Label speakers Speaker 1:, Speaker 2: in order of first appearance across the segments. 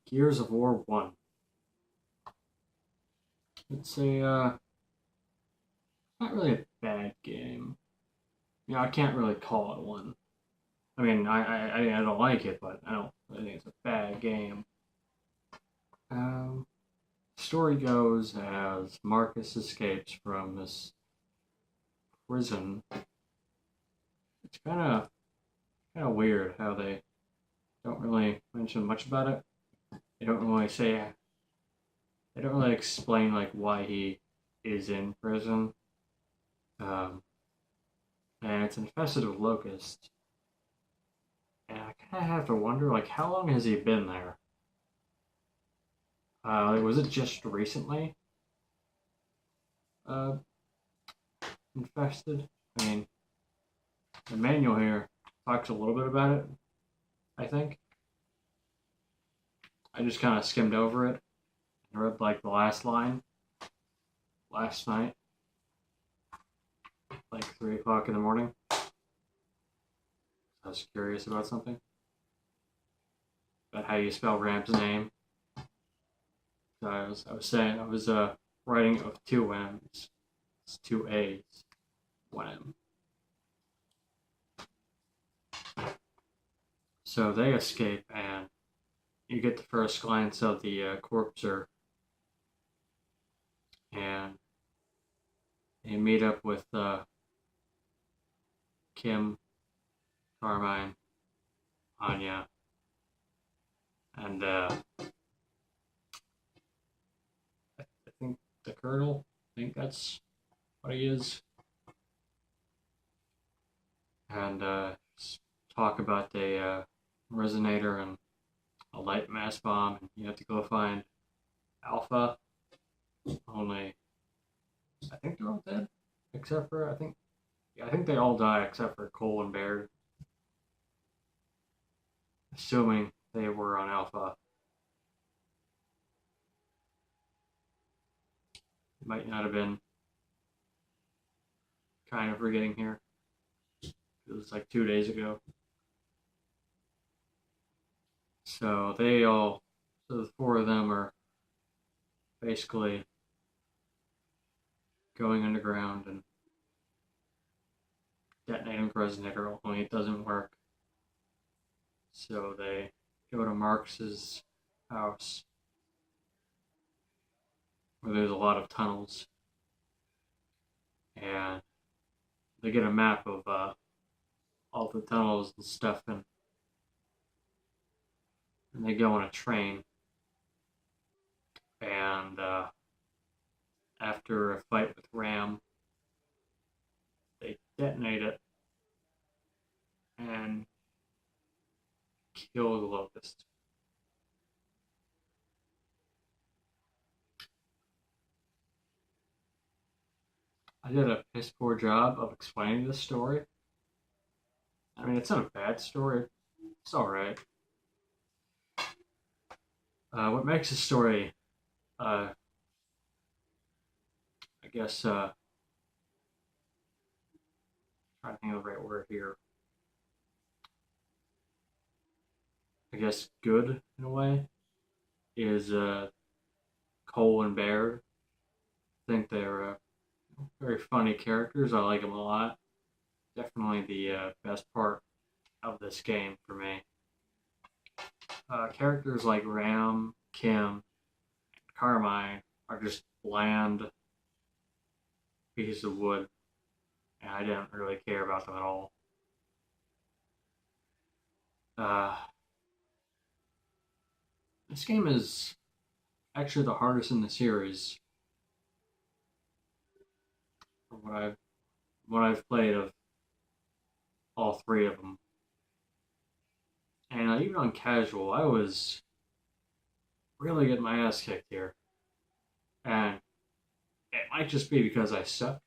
Speaker 1: Gears of War 1. It's not really a bad game. I can't really call it one. I mean, I don't like it, but I don't really think it's a bad game. Um, Story goes as Marcus escapes from this prison. It's kind of weird how they don't really mention much about it. They don't really say. They don't really explain like why he is in prison. Um, and it's infested with locusts. And I kind of have to wonder, like, how long has he been there? Was it just recently uh, infested? I mean, the manual here talks a little bit about it, I think. I just kind of skimmed over it and read, like, the last line last night, like 3 o'clock in the morning. I was curious about something. About how you spell Ram's name. So I was writing it with two M's. It's two A's, one M. So they escape, and you get the first glance of the corpser, and you meet up with Kim, Carmine, Anya, and I think the Colonel. I think that's what he is. And talk about the resonator and a light mass bomb, and you have to go find Alpha. Only, I think they're all dead, except for I think they all die except for Cole and Baird, assuming they were on Alpha. Might not have been. Kind of forgetting here. It was like 2 days ago. So the four of them are basically going underground and detonating the resonator, only it doesn't work. So they go to Marx's house where there's a lot of tunnels, and they get a map of all the tunnels and stuff, and they go on a train. And after a fight with Ram, they detonate it and kill the locust. I did a piss poor job of explaining this story. I mean, it's not a bad story. It's all right. What makes the story, uh, I guess, trying to think of the right word here. I guess good in a way is Cole and Baird. I think they're very funny characters. I like them a lot. Definitely the best part of this game for me. Characters like Ram, Kim, and Carmine are just bland pieces of wood, and I didn't really care about them at all. Uh, this game is actually the hardest in the series from what I've played of all three of them. And even on casual, I was really getting my ass kicked here. And it might just be because I suck.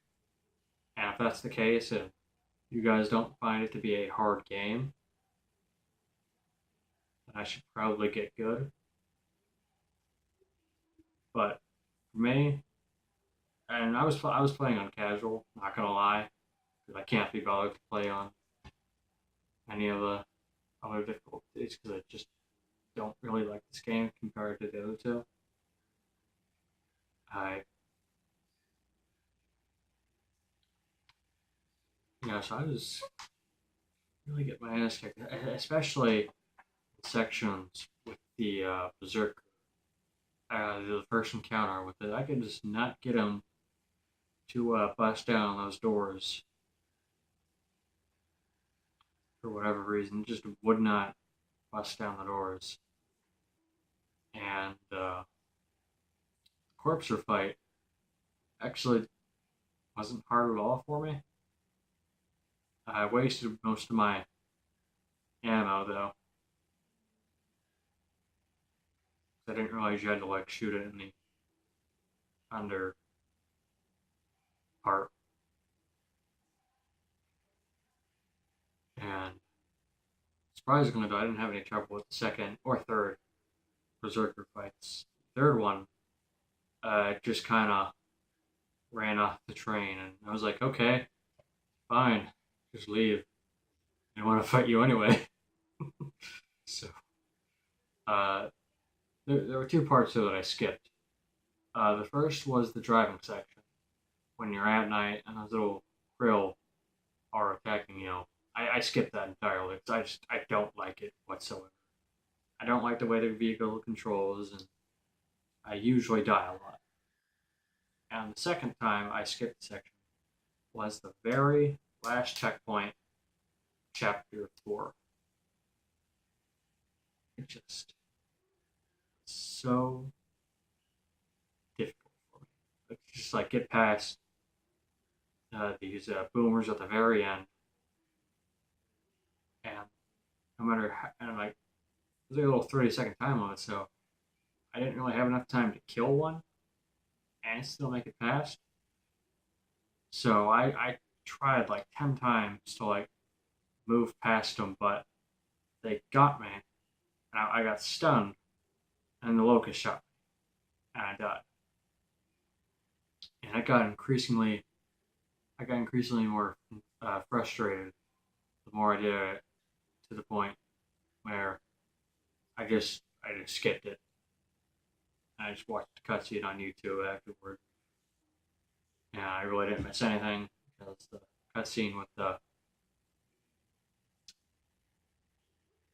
Speaker 1: And if that's the case, and you guys don't find it to be a hard game, then I should probably get good. But for me, and I was playing on casual, not gonna lie, because I can't be bothered to play on any of the other difficulties because it just don't really like this game compared to the other two. I, so I was really getting my ass kicked, especially sections with the Berserker. The first encounter with it, I could just not get him to bust down those doors for whatever reason. Just would not bust down the doors. And Corpser fight actually wasn't hard at all for me. I wasted most of my ammo though. I didn't realize you had to like shoot it in the under part. And surprisingly though, I didn't have any trouble with the second or third Berserker fights. Third one, just kind of ran off the train, and I was like, okay, fine, just leave. I want to fight you anyway. So, uh, there were two parts to it that I skipped. The first was the driving section. When you're at night and those little krill are attacking you, I skipped that entirely because I don't like it whatsoever. I don't like the way the vehicle controls, and I usually die a lot. And the second time I skipped the section was the very last checkpoint, chapter 4. It just so difficult for me. It's just like get past these boomers at the very end, and no matter how, and like there's like a little 30-second time limit, so I didn't really have enough time to kill one and still make it past. So I tried like 10 times to like move past them, but they got me, and I got stunned, and the locust shot me, and I died. And I got increasingly more frustrated the more I did it, to the point where I just skipped it. I just watched the cutscene on YouTube afterward. Yeah, I really didn't miss anything because the cutscene with the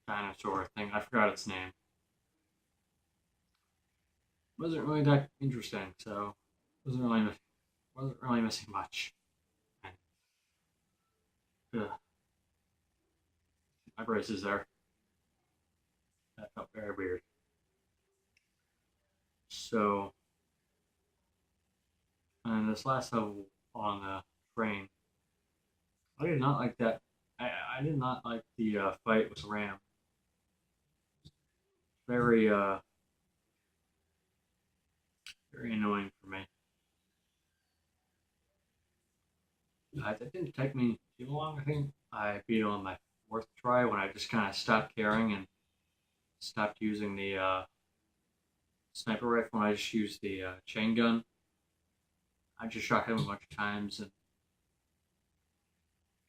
Speaker 1: dinosaur thing, I forgot its name, wasn't really that interesting. So wasn't really missing much. And, ugh, my braces there. That felt very weird. So, and this last level on the train, I did not like that. I did not like the fight with Ram. Very very annoying for me. It didn't take me too long. I think I beat it on my fourth try when I just kind of stopped caring and stopped using the sniper rifle. And I just used the chain gun. I just shot him a bunch of times, and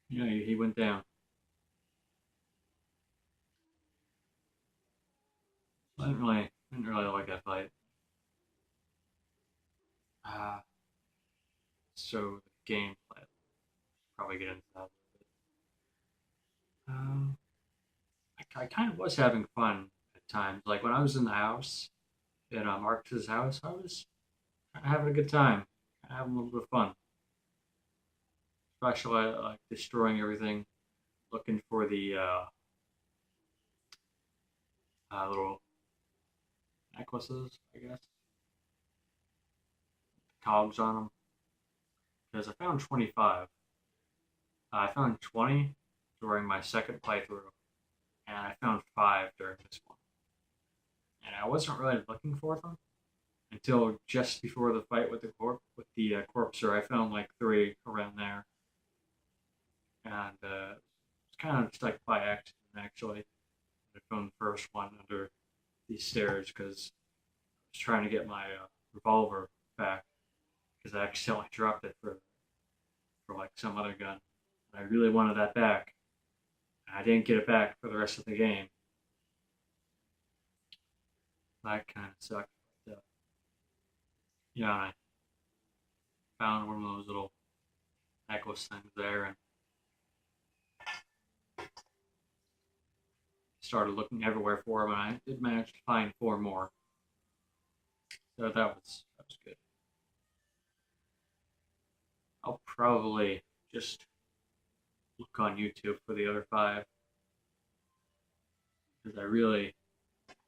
Speaker 1: he went down. I didn't really like that fight. Uh, so the gameplay, probably get into that a little bit. I kind of was having fun at times. Like when I was in the house, in Marcus's house, I was having a good time, having a little bit of fun. Especially like destroying everything, looking for the little necklaces, I guess, cogs on them. Because I found 25. I found 20 during my second playthrough, and I found 5 during this one. And I wasn't really looking for them until just before the fight with the corpser. I found like 3 around there, and it's kind of just like by accident actually. I found the first one under these stairs because I was trying to get my revolver back because I accidentally dropped it for like some other gun. And I really wanted that back. And I didn't get it back for the rest of the game. that kind of sucked. But, yeah, I found one of those little necklace things there and started looking everywhere for them, and I did manage to find four more. So that was good. I'll probably just look on YouTube for the other five because I really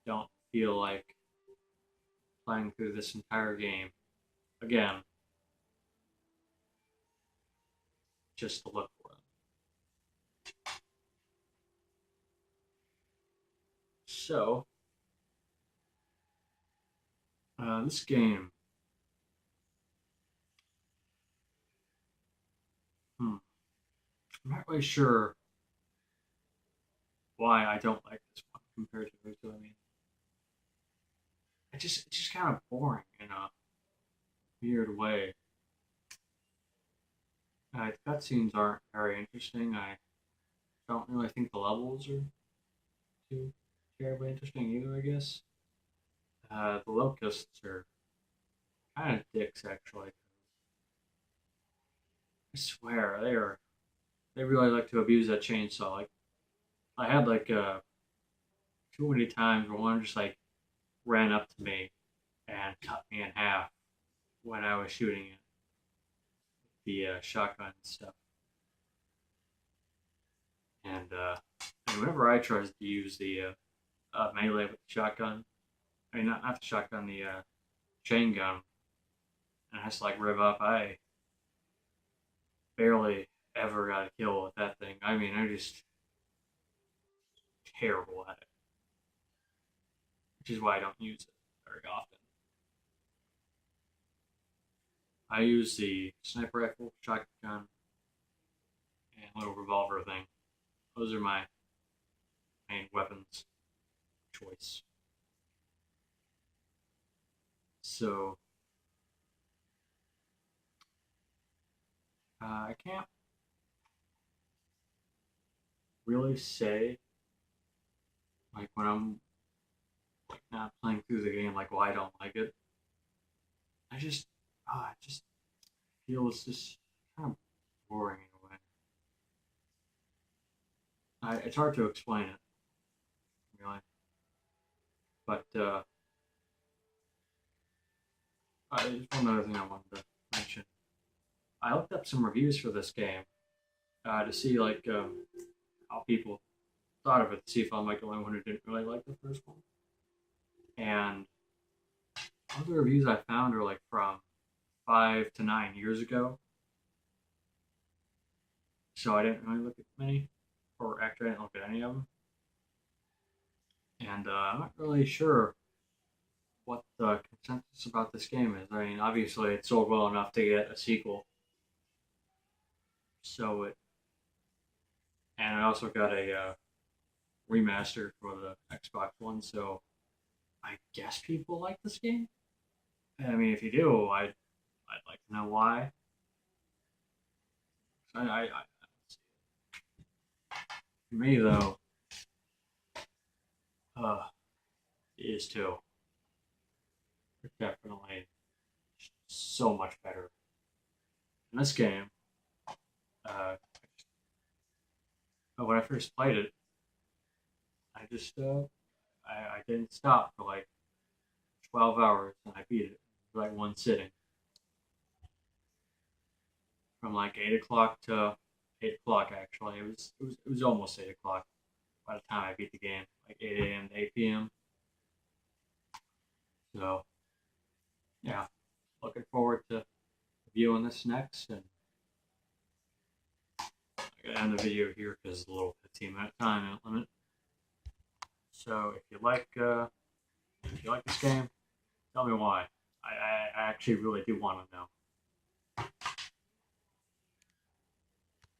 Speaker 1: don't feel like playing through this entire game again just to look for them. So, this game, I'm not really sure why I don't like this one compared to the two. I mean, it's just kind of boring in a weird way. The cutscenes aren't very interesting. I don't really think the levels are too terribly interesting either, I guess. The locusts are kind of dicks, actually. I swear, they really like to abuse that chainsaw. Like, I had too many times where one just like ran up to me and cut me in half when I was shooting it, the shotgun and stuff. And whenever I tried to use the melee with the shotgun, I mean, not the shotgun, the chain gun, and I just like rev up, I barely ever got a kill with that thing. I mean, I'm just terrible at it, which is why I don't use it very often. I use the sniper rifle, shotgun, and little revolver thing. Those are my main weapons choice. So I can't really say like when I'm like not playing through the game like why I don't like it. I just feel it's just kind of boring in a way. It's hard to explain it really, but there's one other thing I wanted to mention. I looked up some reviews for this game to see how people thought of it, to see if I'm like the only one who didn't really like the first one. And all the reviews I found are like from 5 to 9 years ago, so I didn't really look at many, or actually I didn't look at any of them. And I'm not really sure what the consensus about this game is. I mean, obviously it sold well enough to get a sequel, so it, and I also got a remaster for the Xbox One, so I guess people like this game. I mean, if you do, I'd like to know why. For me though, uh, it is too. It's definitely so much better. In this game, uh, when I first played it, I just I didn't stop for like 12 hours and I beat it like one sitting from like 8 o'clock to 8 o'clock. Actually, it was almost 8 o'clock by the time I beat the game, like 8 a.m. to 8 p.m. So yeah, looking forward to viewing this next, and I gotta end the video here because it's a little 15-minute time limit. So if you like this game, tell me why. I actually really do want to know.